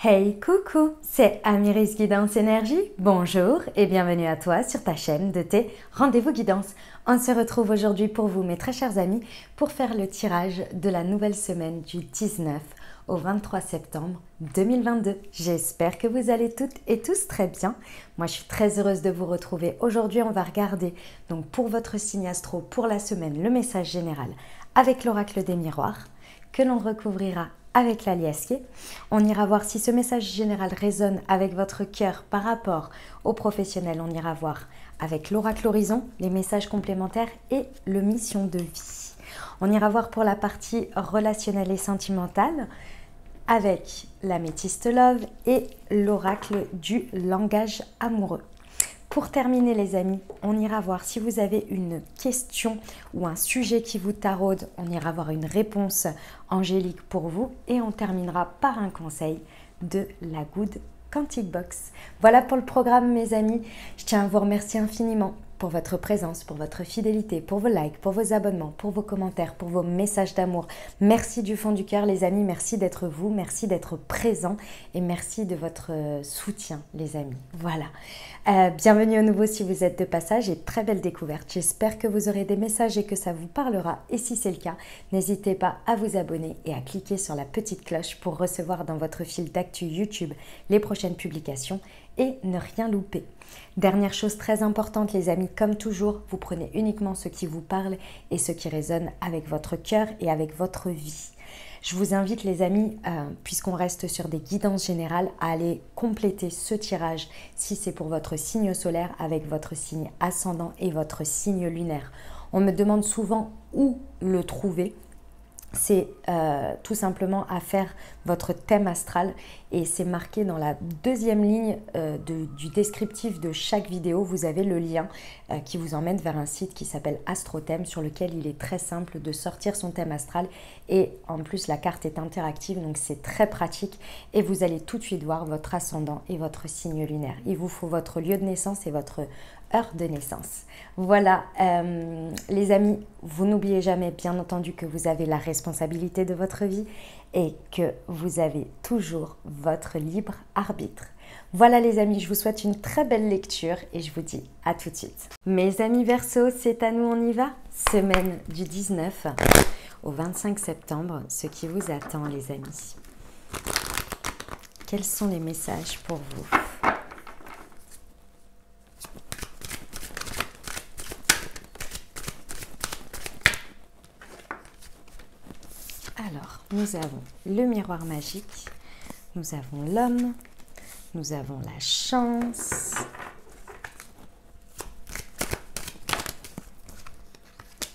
Hey, coucou, c'est Amiris Guidance Énergie. Bonjour et bienvenue à toi sur ta chaîne de tes rendez-vous guidance. On se retrouve aujourd'hui pour vous, mes très chers amis, pour faire le tirage de la nouvelle semaine du 19 au 23 septembre 2022. J'espère que vous allez toutes et tous très bien. Moi, je suis très heureuse de vous retrouver. Aujourd'hui, on va regarder donc pour votre signe astro pour la semaine le message général avec l'oracle des miroirs que l'on recouvrira avec l'alliacier. On ira voir si ce message général résonne avec votre cœur par rapport aux professionnels. On ira voir avec l'oracle horizon, les messages complémentaires et le mission de vie. On ira voir pour la partie relationnelle et sentimentale avec l'améthyste love et l'oracle du langage amoureux. Pour terminer les amis, on ira voir si vous avez une question ou un sujet qui vous taraude, on ira voir une réponse angélique pour vous et on terminera par un conseil de la Good Quantic Box. Voilà pour le programme mes amis, je tiens à vous remercier infiniment pour votre présence, pour votre fidélité, pour vos likes, pour vos abonnements, pour vos commentaires, pour vos messages d'amour. Merci du fond du cœur les amis, merci d'être vous, merci d'être présent et merci de votre soutien les amis. Voilà, bienvenue à nouveau si vous êtes de passage et très belle découverte. J'espère que vous aurez des messages et que ça vous parlera et si c'est le cas, n'hésitez pas à vous abonner et à cliquer sur la petite cloche pour recevoir dans votre fil d'actu YouTube les prochaines publications et ne rien louper. Dernière chose très importante les amis, comme toujours, vous prenez uniquement ce qui vous parle et ce qui résonne avec votre cœur et avec votre vie. Je vous invite les amis, puisqu'on reste sur des guidances générales, à aller compléter ce tirage si c'est pour votre signe solaire avec votre signe ascendant et votre signe lunaire. On me demande souvent où le trouver. C'est tout simplement à faire votre thème astral et c'est marqué dans la deuxième ligne du descriptif de chaque vidéo. Vous avez le lien qui vous emmène vers un site qui s'appelle AstroThème sur lequel il est très simple de sortir son thème astral et en plus la carte est interactive donc c'est très pratique et vous allez tout de suite voir votre ascendant et votre signe lunaire. Il vous faut votre lieu de naissance et votre heure de naissance. Voilà les amis, vous n'oubliez jamais bien entendu que vous avez la responsabilité de votre vie et que vous avez toujours votre libre arbitre. Voilà les amis, je vous souhaite une très belle lecture et je vous dis à tout de suite. Mes amis Verseau, c'est à nous, on y va. Semaine du 19 au 25 septembre, ce qui vous attend les amis. Quels sont les messages pour vous ? Alors, nous avons le miroir magique, nous avons l'homme, nous avons la chance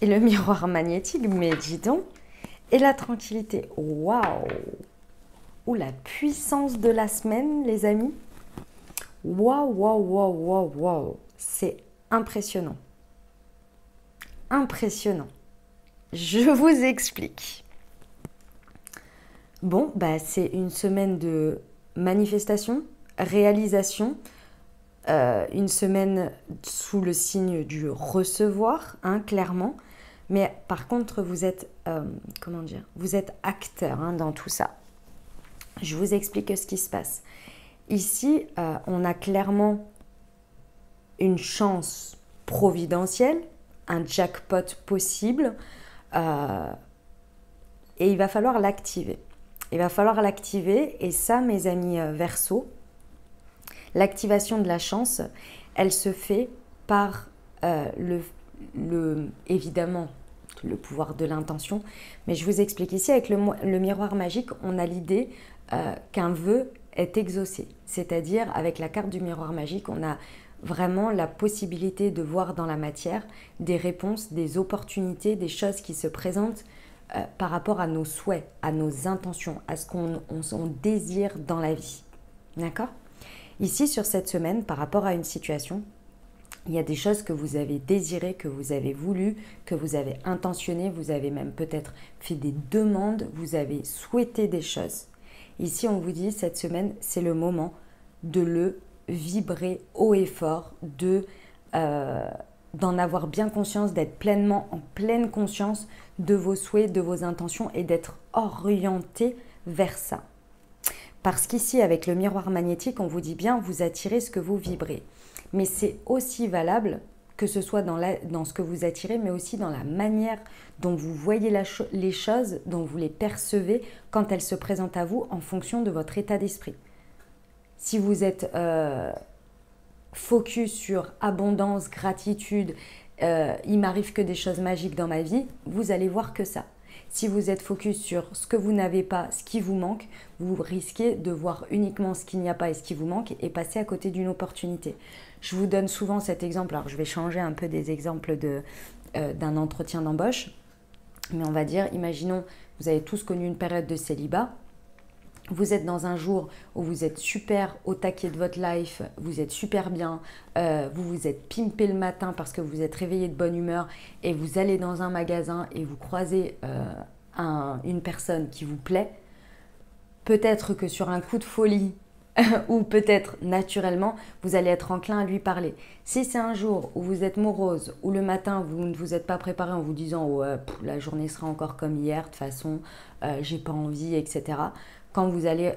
et le miroir magnétique, mais dis donc, et la tranquillité. Waouh! Ou la puissance de la semaine, les amis. Waouh, waouh, waouh, waouh, waouh! C'est impressionnant. Impressionnant. Je vous explique. Bon, bah, c'est une semaine de manifestation, réalisation, une semaine sous le signe du recevoir, hein, clairement. Mais par contre, vous êtes, comment dire, vous êtes acteur hein, dans tout ça. Je vous explique ce qui se passe. Ici, on a clairement une chance providentielle, un jackpot possible, et il va falloir l'activer. Il va falloir l'activer et ça, mes amis Verseau, l'activation de la chance, elle se fait par évidemment le pouvoir de l'intention. Mais je vous explique ici, avec le miroir magique, on a l'idée qu'un vœu est exaucé. C'est-à-dire, avec la carte du miroir magique, on a vraiment la possibilité de voir dans la matière des réponses, des opportunités, des choses qui se présentent par rapport à nos souhaits, à nos intentions, à ce qu'on désire dans la vie. D'accord ? Ici, sur cette semaine, par rapport à une situation, il y a des choses que vous avez désirées, que vous avez voulu, que vous avez intentionné, vous avez même peut-être fait des demandes, vous avez souhaité des choses. Ici, on vous dit, cette semaine, c'est le moment de le vibrer haut et fort, d'en avoir bien conscience, d'être pleinement en pleine conscience de vos souhaits, de vos intentions et d'être orienté vers ça. Parce qu'ici, avec le miroir magnétique, on vous dit bien, vous attirez ce que vous vibrez. Mais c'est aussi valable que ce soit dans ce que vous attirez, mais aussi dans la manière dont vous voyez les choses, dont vous les percevez quand elles se présentent à vous en fonction de votre état d'esprit. Si vous êtes focus sur abondance, gratitude, il m'arrive que des choses magiques dans ma vie, vous allez voir que ça. Si vous êtes focus sur ce que vous n'avez pas, ce qui vous manque, vous risquez de voir uniquement ce qu'il n'y a pas et ce qui vous manque et passer à côté d'une opportunité. Je vous donne souvent cet exemple, alors je vais changer un peu des exemples d'un entretien d'embauche, mais on va dire, imaginons, vous avez tous connu une période de célibat. Vous êtes dans un jour où vous êtes super au taquet de votre life, vous êtes super bien, vous vous êtes pimpé le matin parce que vous êtes réveillé de bonne humeur et vous allez dans un magasin et vous croisez une personne qui vous plaît. Peut-être que sur un coup de folie ou peut-être naturellement, vous allez être enclin à lui parler. Si c'est un jour où vous êtes morose, où le matin vous ne vous êtes pas préparé en vous disant ouais, la journée sera encore comme hier, de toute façon, j'ai pas envie, etc. Quand vous allez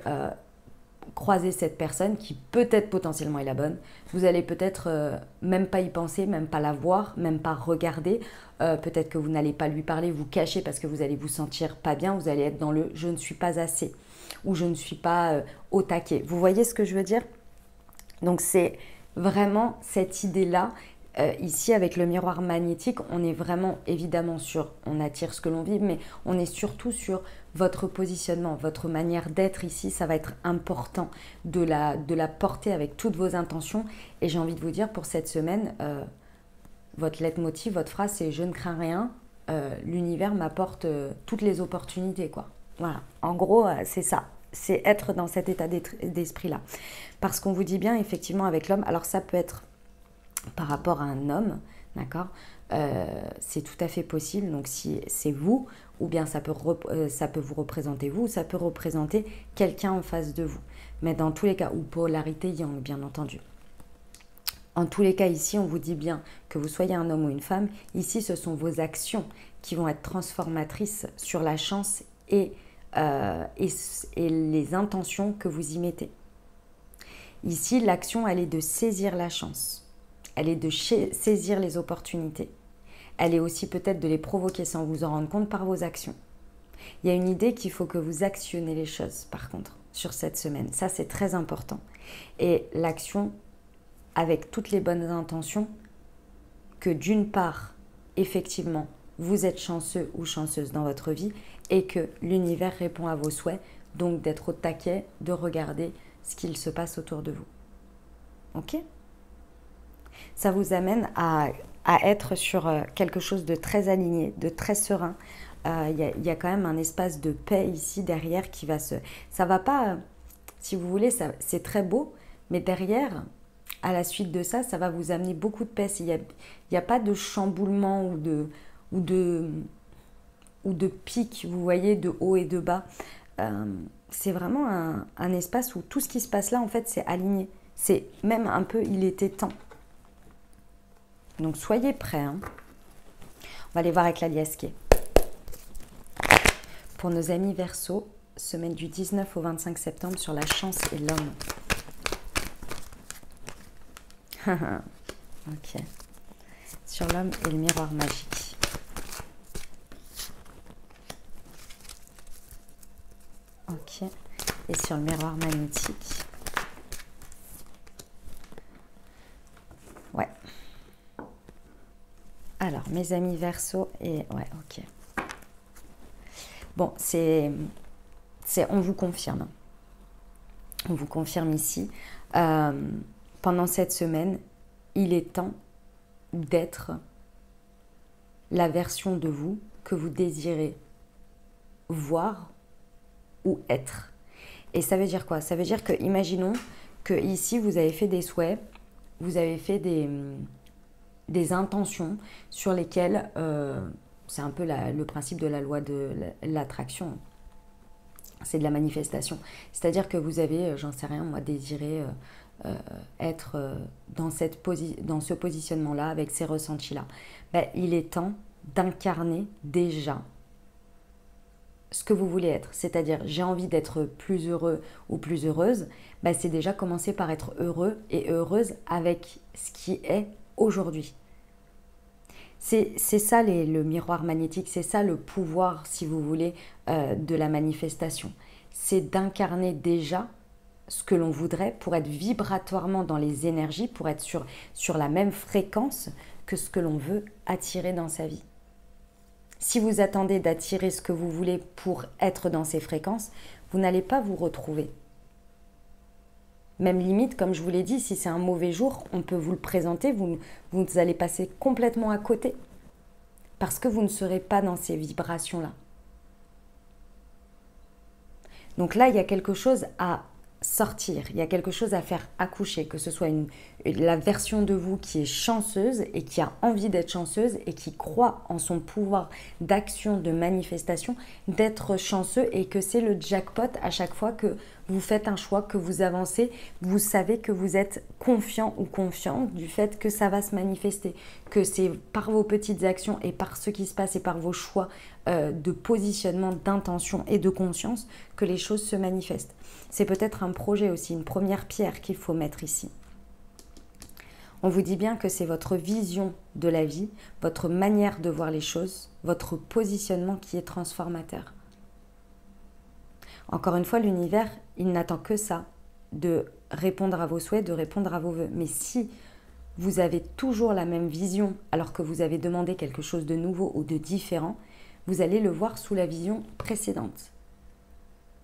croiser cette personne qui peut-être potentiellement est la bonne, vous allez peut-être même pas y penser, même pas la voir, même pas regarder. Peut-être que vous n'allez pas lui parler, vous cacher parce que vous allez vous sentir pas bien, vous allez être dans le « je ne suis pas assez » ou « je ne suis pas au taquet ». Vous voyez ce que je veux dire? Donc c'est vraiment cette idée-là. Ici, avec le miroir magnétique, on est vraiment évidemment sur, on attire ce que l'on vibre, mais on est surtout sur votre positionnement, votre manière d'être ici. Ça va être important de la porter avec toutes vos intentions. Et j'ai envie de vous dire, pour cette semaine, votre leitmotiv, votre phrase, c'est « je ne crains rien, l'univers m'apporte toutes les opportunités ». Quoi. Voilà, en gros, c'est ça. C'est être dans cet état d'esprit-là. Parce qu'on vous dit bien, effectivement, avec l'homme, alors ça peut être par rapport à un homme, d'accord, c'est tout à fait possible. Donc si c'est vous, ou bien ça peut vous représenter vous, ou ça peut représenter quelqu'un en face de vous. Mais dans tous les cas, ou polarité yang, bien entendu. En tous les cas, ici, on vous dit bien que vous soyez un homme ou une femme. Ici, ce sont vos actions qui vont être transformatrices sur la chance et les intentions que vous y mettez. Ici, l'action, elle est de saisir la chance. Elle est de saisir les opportunités. Elle est aussi peut-être de les provoquer sans vous en rendre compte par vos actions. Il y a une idée qu'il faut que vous actionnez les choses, par contre, sur cette semaine. Ça, c'est très important. Et l'action, avec toutes les bonnes intentions, que d'une part, effectivement, vous êtes chanceux ou chanceuse dans votre vie et que l'univers répond à vos souhaits, donc d'être au taquet, de regarder ce qu'il se passe autour de vous. Ok ? Ça vous amène à être sur quelque chose de très aligné, de très serein. Il y a quand même un espace de paix ici derrière qui va se... Ça va pas... si vous voulez, c'est très beau, mais derrière, à la suite de ça, ça va vous amener beaucoup de paix. Il n'y a pas de chamboulement ou de pic, vous voyez, de haut et de bas. C'est vraiment un espace où tout ce qui se passe là, en fait, c'est aligné. C'est même un peu, il était temps. Donc, soyez prêts. Hein. On va aller voir avec la liasquée. Pour nos amis Verseau, semaine du 19 au 25 septembre sur la chance et l'homme. Ok. Sur l'homme et le miroir magique. Ok. Et sur le miroir magnétique. Ouais. Alors, mes amis Verseau et... Ouais, ok. Bon, on vous confirme. On vous confirme ici. Pendant cette semaine, il est temps d'être la version de vous que vous désirez voir ou être. Et ça veut dire quoi? Ça veut dire que, imaginons que ici, vous avez fait des souhaits, vous avez fait des intentions sur lesquelles, c'est un peu le principe de la loi de l'attraction, c'est de la manifestation. C'est-à-dire que vous avez, j'en sais rien, moi, désiré être dans ce positionnement-là, avec ces ressentis-là. Ben, il est temps d'incarner déjà ce que vous voulez être, c'est-à-dire j'ai envie d'être plus heureux ou plus heureuse, bah, c'est déjà commencer par être heureux et heureuse avec ce qui est aujourd'hui. C'est ça le miroir magnétique, c'est ça le pouvoir, si vous voulez, de la manifestation. C'est d'incarner déjà ce que l'on voudrait pour être vibratoirement dans les énergies, pour être sur la même fréquence que ce que l'on veut attirer dans sa vie. Si vous attendez d'attirer ce que vous voulez pour être dans ces fréquences, vous n'allez pas vous retrouver. Même limite, comme je vous l'ai dit, si c'est un mauvais jour, on peut vous le présenter, vous allez passer complètement à côté. Parce que vous ne serez pas dans ces vibrations-là. Donc là, il y a quelque chose à sortir, il y a quelque chose à faire accoucher, que ce soit la version de vous qui est chanceuse et qui a envie d'être chanceuse et qui croit en son pouvoir d'action, de manifestation, d'être chanceux et que c'est le jackpot à chaque fois que vous faites un choix, que vous avancez, vous savez que vous êtes confiant ou confiante du fait que ça va se manifester, que c'est par vos petites actions et par ce qui se passe et par vos choix de positionnement, d'intention et de conscience que les choses se manifestent. C'est peut-être un projet aussi, une première pierre qu'il faut mettre ici. On vous dit bien que c'est votre vision de la vie, votre manière de voir les choses, votre positionnement qui est transformateur. Encore une fois, l'univers, il n'attend que ça, de répondre à vos souhaits, de répondre à vos vœux. Mais si vous avez toujours la même vision alors que vous avez demandé quelque chose de nouveau ou de différent, vous allez le voir sous la vision précédente.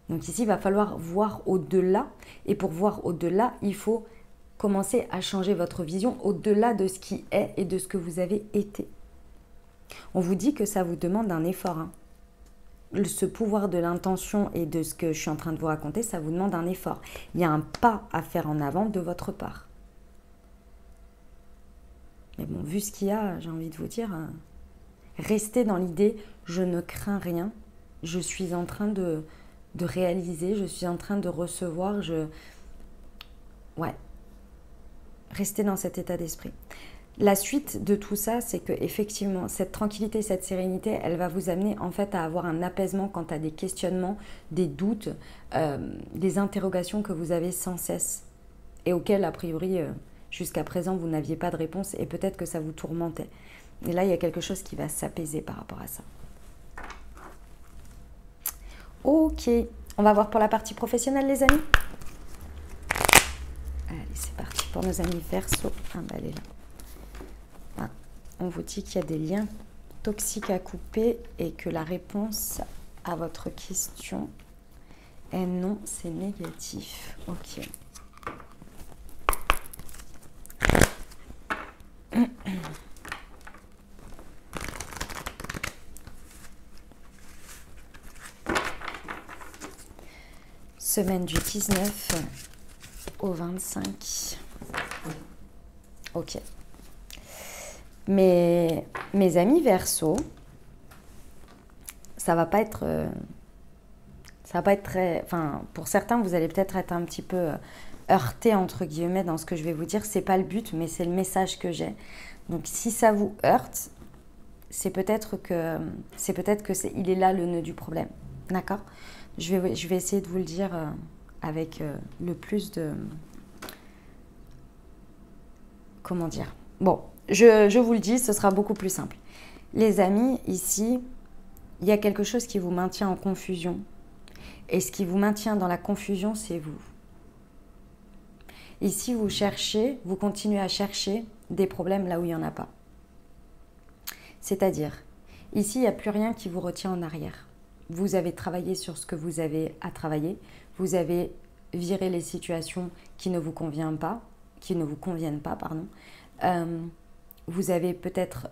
Donc ici, il va falloir voir au-delà. Et pour voir au-delà, il faut commencer à changer votre vision au-delà de ce qui est et de ce que vous avez été. On vous dit que ça vous demande un effort. Ce pouvoir de l'intention et de ce que je suis en train de vous raconter, ça vous demande un effort. Il y a un pas à faire en avant de votre part. Mais bon, vu ce qu'il y a, j'ai envie de vous dire, restez dans l'idée, je ne crains rien, je suis en train de réaliser, je suis en train de recevoir, ouais, restez dans cet état d'esprit. La suite de tout ça, c'est que effectivement, cette tranquillité, cette sérénité, elle va vous amener en fait à avoir un apaisement quant à des questionnements, des doutes, des interrogations que vous avez sans cesse et auxquelles, a priori, jusqu'à présent, vous n'aviez pas de réponse et peut-être que ça vous tourmentait. Et là, il y a quelque chose qui va s'apaiser par rapport à ça. Ok, on va voir pour la partie professionnelle, les amis. Allez, c'est parti pour nos amis Verseau. Ah, bah, elle est là. Ah, on vous dit qu'il y a des liens toxiques à couper et que la réponse à votre question est non, c'est négatif. Ok. Semaine du 19 au 25. Ok. Mes amis Verseau, ça va pas être très... Enfin, pour certains, vous allez peut-être être un petit peu heurté, entre guillemets, dans ce que je vais vous dire. C'est pas le but, mais c'est le message que j'ai. Donc, si ça vous heurte, c'est peut-être que il est là le nœud du problème. D'accord ? Je vais essayer de vous le dire avec le plus de... Comment dire ? Bon, je vous le dis, ce sera beaucoup plus simple. Les amis, ici, il y a quelque chose qui vous maintient en confusion. Et ce qui vous maintient dans la confusion, c'est vous. Ici, vous continuez à chercher des problèmes là où il n'y en a pas. C'est-à-dire, ici, il n'y a plus rien qui vous retient en arrière. Vous avez travaillé sur ce que vous avez à travailler. Vous avez viré les situations qui ne vous conviennent pas. Pardon. Vous avez peut-être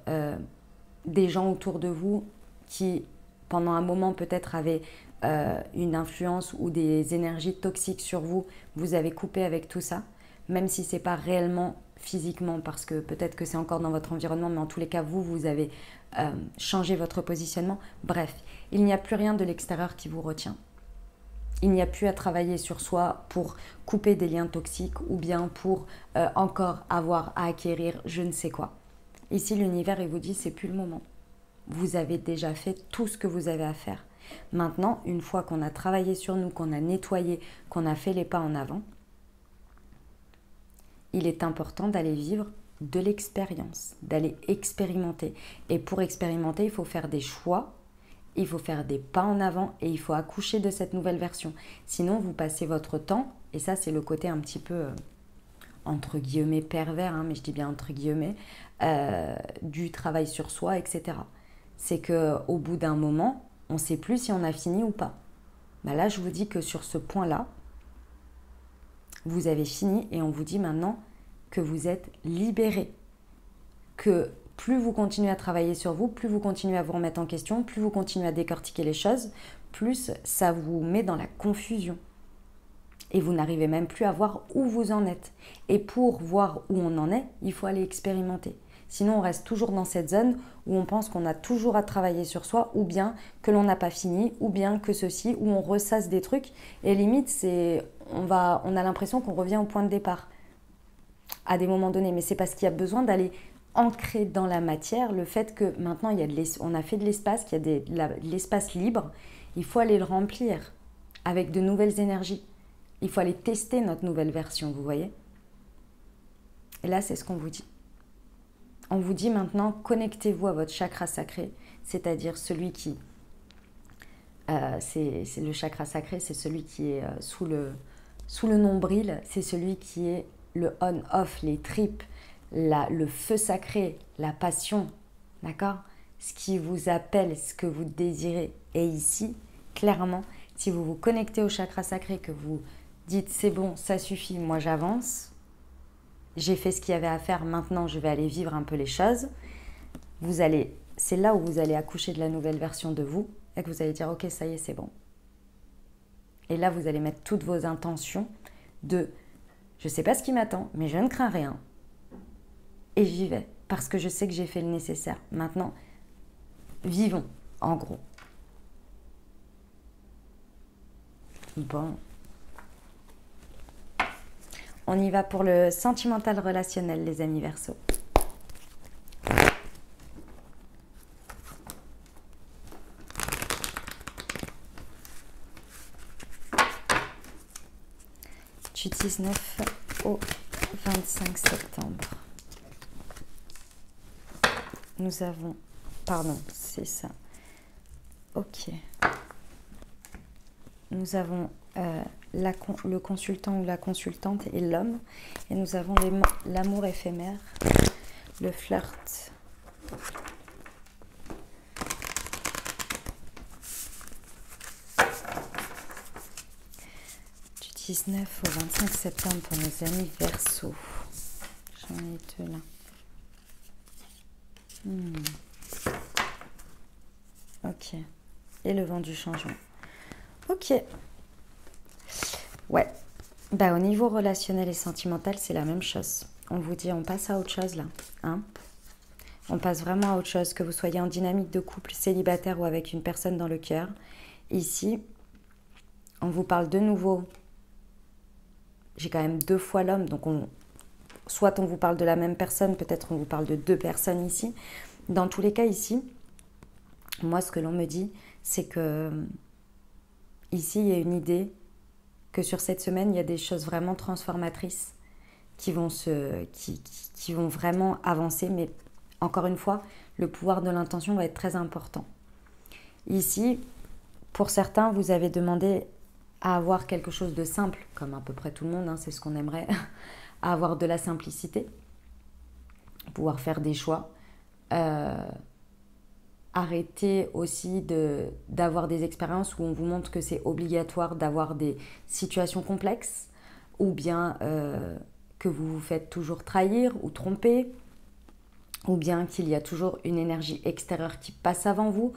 des gens autour de vous qui, pendant un moment, peut-être avaient une influence ou des énergies toxiques sur vous. Vous avez coupé avec tout ça, même si ce n'est pas réellement physiquement, parce que peut-être que c'est encore dans votre environnement, mais en tous les cas, vous avez changé votre positionnement. Bref, il n'y a plus rien de l'extérieur qui vous retient. Il n'y a plus à travailler sur soi pour couper des liens toxiques ou bien pour encore avoir à acquérir je ne sais quoi. Ici, l'univers, il vous dit, c'est plus le moment. Vous avez déjà fait tout ce que vous avez à faire. Maintenant, une fois qu'on a travaillé sur nous, qu'on a nettoyé, qu'on a fait les pas en avant, il est important d'aller vivre de l'expérience, d'aller expérimenter. Et pour expérimenter, il faut faire des choix, il faut faire des pas en avant et il faut accoucher de cette nouvelle version. Sinon, vous passez votre temps, et ça c'est le côté un petit peu, entre guillemets, pervers, hein, mais je dis bien entre guillemets, du travail sur soi, etc. C'est qu'au bout d'un moment, on ne sait plus si on a fini ou pas. Bah là, je vous dis que sur ce point-là, vous avez fini et on vous dit maintenant que vous êtes libéré. Que plus vous continuez à travailler sur vous, plus vous continuez à vous remettre en question, plus vous continuez à décortiquer les choses, plus ça vous met dans la confusion. Et vous n'arrivez même plus à voir où vous en êtes. Et pour voir où on en est, il faut aller expérimenter. Sinon, on reste toujours dans cette zone où on pense qu'on a toujours à travailler sur soi, ou bien que l'on n'a pas fini, ou bien que ceci, où on ressasse des trucs. Et limite, on a l'impression qu'on revient au point de départ à des moments donnés. Mais c'est parce qu'il y a besoin d'aller ancrer dans la matière le fait que maintenant, on a fait de l'espace, qu'il y a de l'espace libre. Il faut aller le remplir avec de nouvelles énergies. Il faut aller tester notre nouvelle version, vous voyez. Et là, c'est ce qu'on vous dit. On vous dit maintenant, connectez-vous à votre chakra sacré, c'est-à-dire celui qui... c'est le chakra sacré, c'est celui qui est sous le nombril, c'est celui qui est le on-off, les tripes, le feu sacré, la passion, d'accord? Ce qui vous appelle, ce que vous désirez. Et ici, clairement, si vous vous connectez au chakra sacré, que vous dites c'est bon, ça suffit, moi j'avance, j'ai fait ce qu'il y avait à faire, maintenant je vais aller vivre un peu les choses. C'est là où vous allez accoucher de la nouvelle version de vous et que vous allez dire ok, ça y est, c'est bon. Et là, vous allez mettre toutes vos intentions de je ne sais pas ce qui m'attend, mais je ne crains rien. Et j'y vais parce que je sais que j'ai fait le nécessaire. Maintenant, vivons, en gros. Bon. On y va pour le sentimental relationnel, les amis Verseaux. Du 19 au 25 septembre. Nous avons... Pardon, c'est ça. Ok. Nous avons le consultant ou la consultante et l'homme. Et nous avons l'amour éphémère, le flirt. Du 19 au 25 septembre pour nos amis Verseaux. J'en ai deux là. Ok. Et le vent du changement. Ok. Ouais. Bah, au niveau relationnel et sentimental, c'est la même chose. On vous dit, on passe à autre chose là. Hein? On passe vraiment à autre chose. Que vous soyez en dynamique de couple, célibataire ou avec une personne dans le cœur. Ici, on vous parle de nouveau. J'ai quand même 2 fois l'homme. Donc, soit on vous parle de la même personne, peut-être on vous parle de 2 personnes ici. Dans tous les cas, ici, moi, ce que l'on me dit, c'est que ici, il y a une idée que sur cette semaine, il y a des choses vraiment transformatrices qui vont vraiment avancer. Mais encore une fois, le pouvoir de l'intention va être très important. Ici, pour certains, vous avez demandé à avoir quelque chose de simple, comme à peu près tout le monde, hein, c'est ce qu'on aimerait, à avoir de la simplicité, pouvoir faire des choix. Arrêtez aussi d'avoir des expériences où on vous montre que c'est obligatoire d'avoir des situations complexes ou bien que vous vous faites toujours trahir ou tromper ou bien qu'il y a toujours une énergie extérieure qui passe avant vous.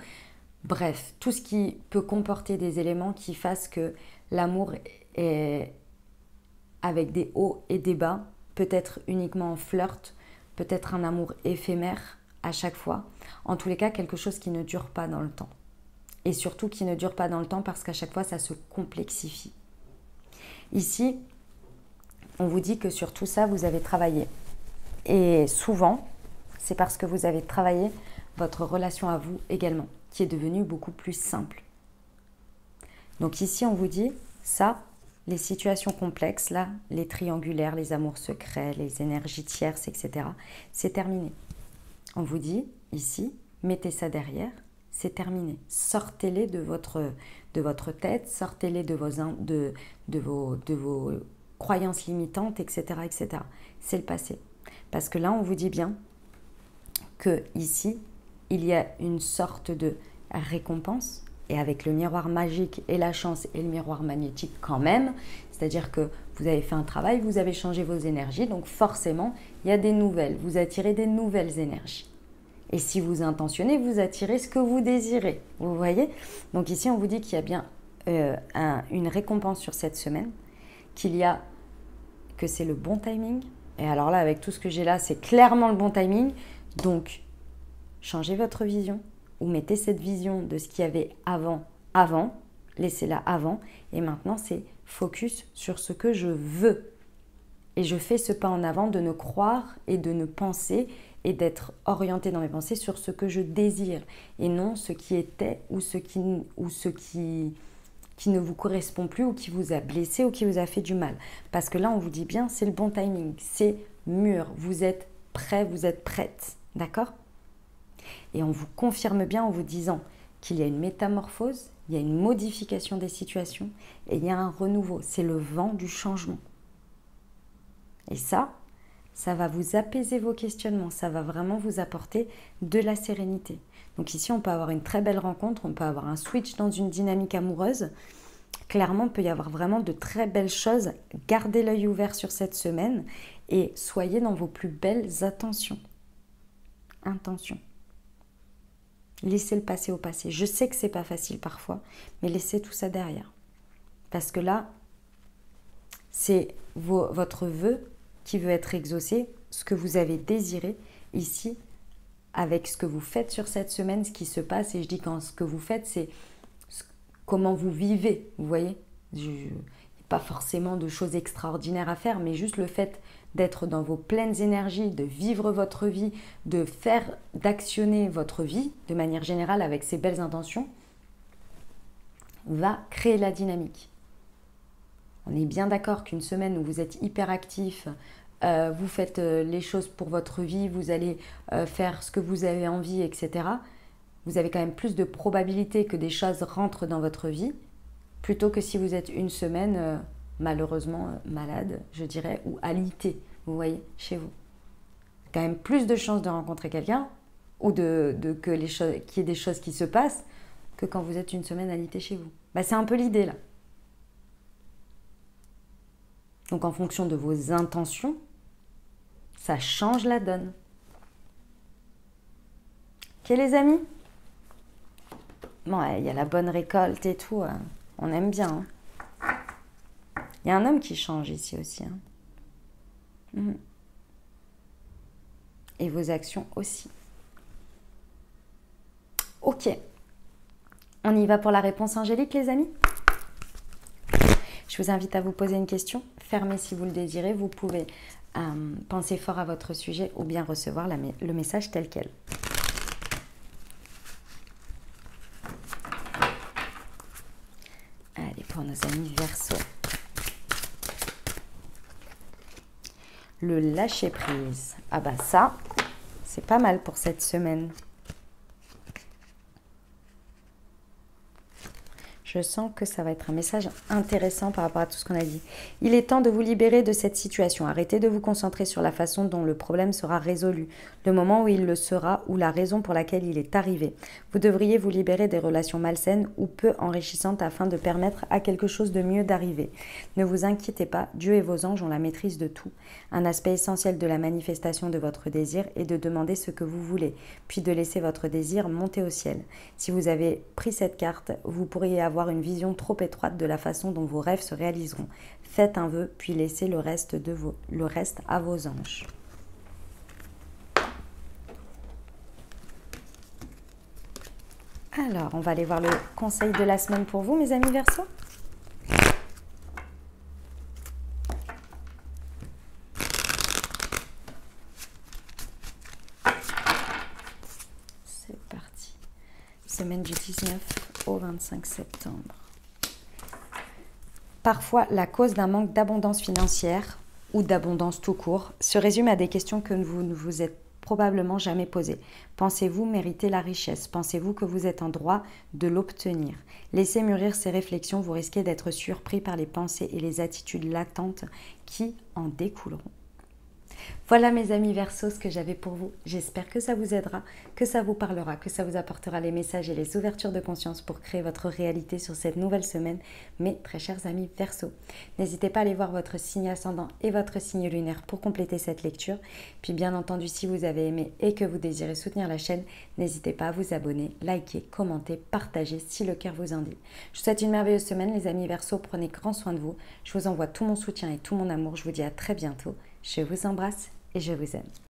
Bref, tout ce qui peut comporter des éléments qui fassent que l'amour est avec des hauts et des bas, peut-être uniquement en flirt, peut-être un amour éphémère à chaque fois. En tous les cas, quelque chose qui ne dure pas dans le temps. Et surtout qui ne dure pas dans le temps parce qu'à chaque fois, ça se complexifie. Ici, on vous dit que sur tout ça, vous avez travaillé. Et souvent, c'est parce que vous avez travaillé votre relation à vous également, qui est devenue beaucoup plus simple. Donc ici, on vous dit, ça, les situations complexes, là, les triangulaires, les amours secrets, les énergies tierces, etc., c'est terminé. On vous dit, ici, mettez ça derrière, c'est terminé. Sortez-les de votre tête, sortez-les de vos croyances limitantes, etc., etc. C'est le passé. Parce que là, on vous dit bien que ici, il y a une sorte de récompense, et avec le miroir magique et la chance et le miroir magnétique quand même, c'est-à-dire que vous avez fait un travail, vous avez changé vos énergies, donc forcément, il y a des nouvelles, vous attirez des nouvelles énergies. Et si vous intentionnez, vous attirez ce que vous désirez, vous voyez? Donc ici, on vous dit qu'il y a bien une récompense sur cette semaine, que c'est le bon timing. Et alors là, avec tout ce que j'ai là, c'est clairement le bon timing. Donc, changez votre vision ou mettez cette vision de ce qu'il y avait avant, laissez-la avant. Et maintenant, c'est focus sur ce que je veux. Et je fais ce pas en avant de ne croire et de ne penser et d'être orienté dans mes pensées sur ce que je désire et non ce qui était ou ce qui ne vous correspond plus ou qui vous a blessé ou qui vous a fait du mal. Parce que là, on vous dit bien, c'est le bon timing, c'est mûr, vous êtes prêt, vous êtes prête, d'accord? Et on vous confirme bien en vous disant qu'il y a une métamorphose, il y a une modification des situations et il y a un renouveau. C'est le vent du changement. Et ça va vous apaiser vos questionnements, ça va vraiment vous apporter de la sérénité. Donc ici, on peut avoir une très belle rencontre, on peut avoir un switch dans une dynamique amoureuse. Clairement, il peut y avoir vraiment de très belles choses. Gardez l'œil ouvert sur cette semaine et soyez dans vos plus belles intentions. Laissez le passé au passé. Je sais que c'est pas facile parfois, mais laissez tout ça derrière. Parce que là, c'est votre vœu qui veut être exaucé, ce que vous avez désiré ici, avec ce que vous faites sur cette semaine, ce qui se passe. Et je dis quand ce que vous faites, c'est comment vous vivez, vous voyez. Il n'y a pas forcément de choses extraordinaires à faire, mais juste le fait d'être dans vos pleines énergies, de vivre votre vie, d'actionner votre vie de manière générale avec ces belles intentions, va créer la dynamique. On est bien d'accord qu'une semaine où vous êtes hyper actif, vous faites les choses pour votre vie, vous allez faire ce que vous avez envie, etc. Vous avez quand même plus de probabilité que des choses rentrent dans votre vie, plutôt que si vous êtes une semaine malheureusement malade, je dirais, ou alité, vous voyez, chez vous. Quand même plus de chances de rencontrer quelqu'un ou qu'il y ait des choses qui se passent que quand vous êtes une semaine alité chez vous. Bah, c'est un peu l'idée là. Donc en fonction de vos intentions, ça change la donne. Ok les amis? Bon, il y a la bonne récolte et tout, on aime bien. Hein. Il y a un homme qui change ici aussi. Hein. Et vos actions aussi. Ok. On y va pour la réponse angélique, les amis? Je vous invite à vous poser une question. Fermez si vous le désirez. Vous pouvez penser fort à votre sujet ou bien recevoir le message tel quel. Allez, pour nos amis Verseau. Le lâcher prise. Ah bah ça, c'est pas mal pour cette semaine. Je sens que ça va être un message intéressant par rapport à tout ce qu'on a dit. Il est temps de vous libérer de cette situation. Arrêtez de vous concentrer sur la façon dont le problème sera résolu, le moment où il le sera ou la raison pour laquelle il est arrivé. Vous devriez vous libérer des relations malsaines ou peu enrichissantes afin de permettre à quelque chose de mieux d'arriver. Ne vous inquiétez pas, Dieu et vos anges ont la maîtrise de tout. Un aspect essentiel de la manifestation de votre désir est de demander ce que vous voulez, puis de laisser votre désir monter au ciel. Si vous avez pris cette carte, vous pourriez avoir une vision trop étroite de la façon dont vos rêves se réaliseront. Faites un vœu, puis laissez le reste à vos anges. Alors, on va aller voir le conseil de la semaine pour vous, mes amis Verseau. C'est parti. Semaine du 19 au 25 septembre. Parfois, la cause d'un manque d'abondance financière ou d'abondance tout court se résume à des questions que vous ne vous êtes probablement jamais posées. Pensez-vous mériter la richesse? Pensez-vous que vous êtes en droit de l'obtenir? Laissez mûrir ces réflexions, vous risquez d'être surpris par les pensées et les attitudes latentes qui en découleront. Voilà mes amis Verseaux, ce que j'avais pour vous. J'espère que ça vous aidera, que ça vous parlera, que ça vous apportera les messages et les ouvertures de conscience pour créer votre réalité sur cette nouvelle semaine. Mes très chers amis Verseaux, n'hésitez pas à aller voir votre signe ascendant et votre signe lunaire pour compléter cette lecture. Puis bien entendu, si vous avez aimé et que vous désirez soutenir la chaîne, n'hésitez pas à vous abonner, liker, commenter, partager si le cœur vous en dit. Je vous souhaite une merveilleuse semaine les amis Verseaux, prenez grand soin de vous. Je vous envoie tout mon soutien et tout mon amour. Je vous dis à très bientôt. Je vous embrasse et je vous aime.